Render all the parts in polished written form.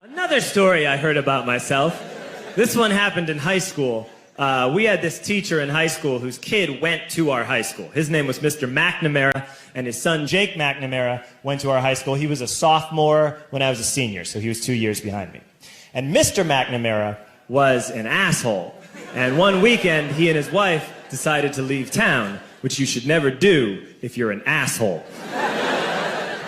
Another story I heard about myself. This one happened in high school. We had this teacher in high school whose kid went to our high school. His name was Mr. McNamara, and his son Jake McNamara went to our high school. He was a sophomore when I was a senior, so he was 2 years behind me. And Mr. McNamara was an asshole. And one weekend, he and his wife decided to leave town, which you should never do if you're an asshole.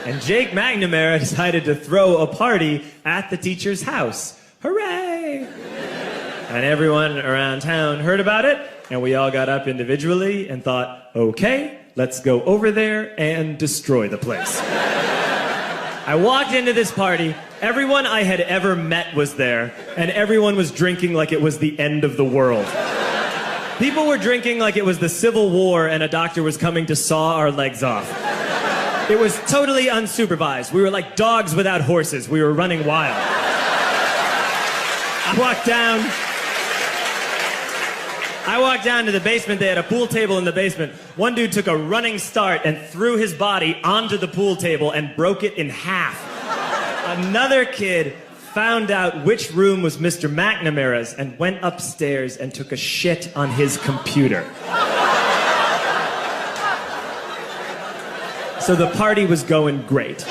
And Jake McNamara decided to throw a party at the teacher's house. Hooray! And everyone around town heard about it, and we all got up individually and thought, okay, let's go over there and destroy the place. I walked into this party, everyone I had ever met was there, and everyone was drinking like it was the end of the world. People were drinking like it was the Civil War and a doctor was coming to saw our legs off. It was totally unsupervised. We were like dogs without horses. We were running wild. I walked down to the basement. They had a pool table in the basement. One dude took a running start and threw his body onto the pool table and broke it in half. Another kid found out which room was Mr. McNamara's and went upstairs and took a shit on his computer. So the party was going great.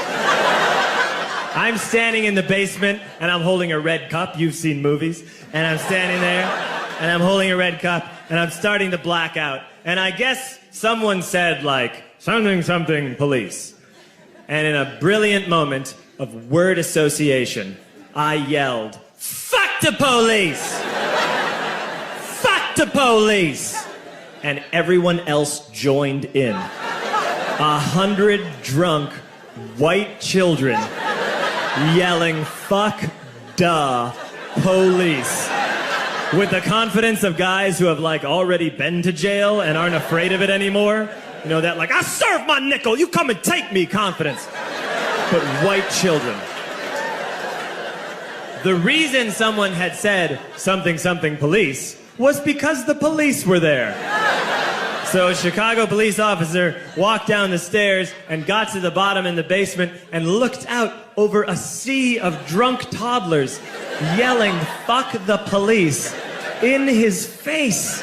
I'm standing in the basement and I'm holding a red cup. You've seen movies. And I'm standing there and I'm holding a red cup and I'm starting to black out. And I guess someone said like, something, something, police. And in a brilliant moment of word association, I yelled, fuck the police! Fuck the police! And everyone else joined in. 100 drunk white children yelling, fuck the police. With the confidence of guys who have like already been to jail and aren't afraid of it anymore. You know, that like, I serve my nickel, you come and take me confidence. But white children. The reason someone had said something, something police was because the police were there. So a Chicago police officer walked down the stairs and got to the bottom in the basement and looked out over a sea of drunk toddlers yelling, fuck the police, in his face.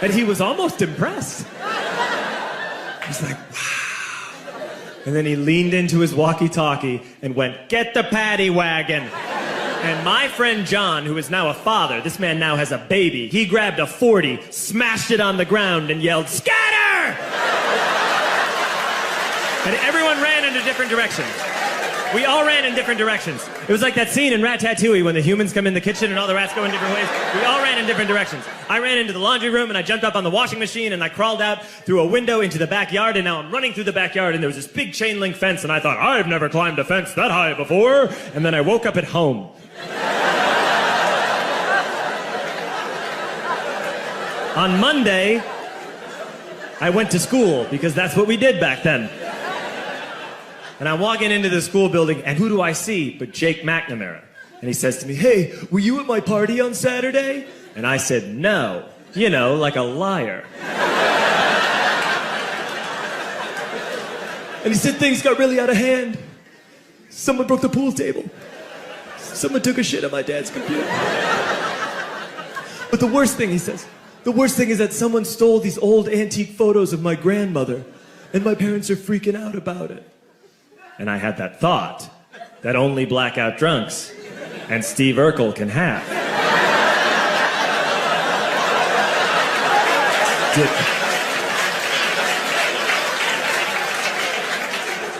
And he was almost impressed. He was like, wow. And then he leaned into his walkie-talkie and went, get the paddy wagon. And my friend John, who is now a father, this man now has a baby, he grabbed a 40, smashed it on the ground, and yelled, scatter! And everyone ran in different directions. We all ran in different directions. It was like that scene in Ratatouille when the humans come in the kitchen and all the rats go in different ways. We all ran in different directions. I ran into the laundry room, and I jumped up on the washing machine, and I crawled out through a window into the backyard, and now I'm running through the backyard, and there was this big chain link fence, and I thought, I've never climbed a fence that high before. And then I woke up at home. On Monday, I went to school because that's what we did back then. And I'm walking into the school building, and who do I see but Jake McNamara? And he says to me, hey, were you at my party on Saturday? And I said, no. You know, like a liar. And he said things got really out of hand. Someone broke the pool table. Someone took a shit on my dad's computer. But the worst thing, he says, the worst thing is that someone stole these old antique photos of my grandmother, and my parents are freaking out about it. And I had that thought that only blackout drunks and Steve Urkel can have.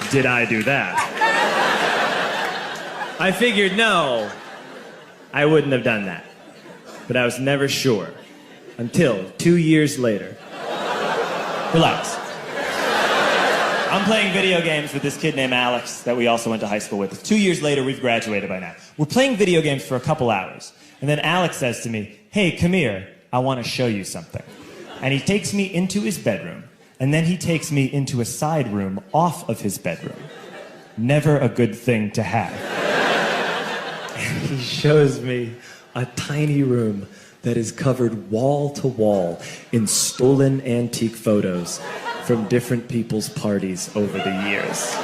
Did I do that? I figured, no, I wouldn't have done that. But I was never sure. Until 2 years later. Relax. I'm playing video games with this kid named Alex that we also went to high school with. 2 years later, we've graduated by now. We're playing video games for a couple hours. And then Alex says to me, hey, come here, I want to show you something. And he takes me into his bedroom. And then he takes me into a side room off of his bedroom. Never a good thing to have. And he shows me a tiny room that is covered wall to wall in stolen antique photos from different people's parties over the years.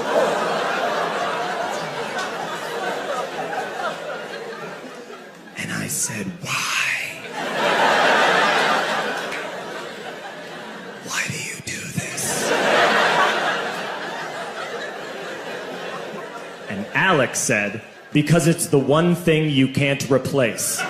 And I said, why? Why do you do this? And Alex said, because it's the one thing you can't replace.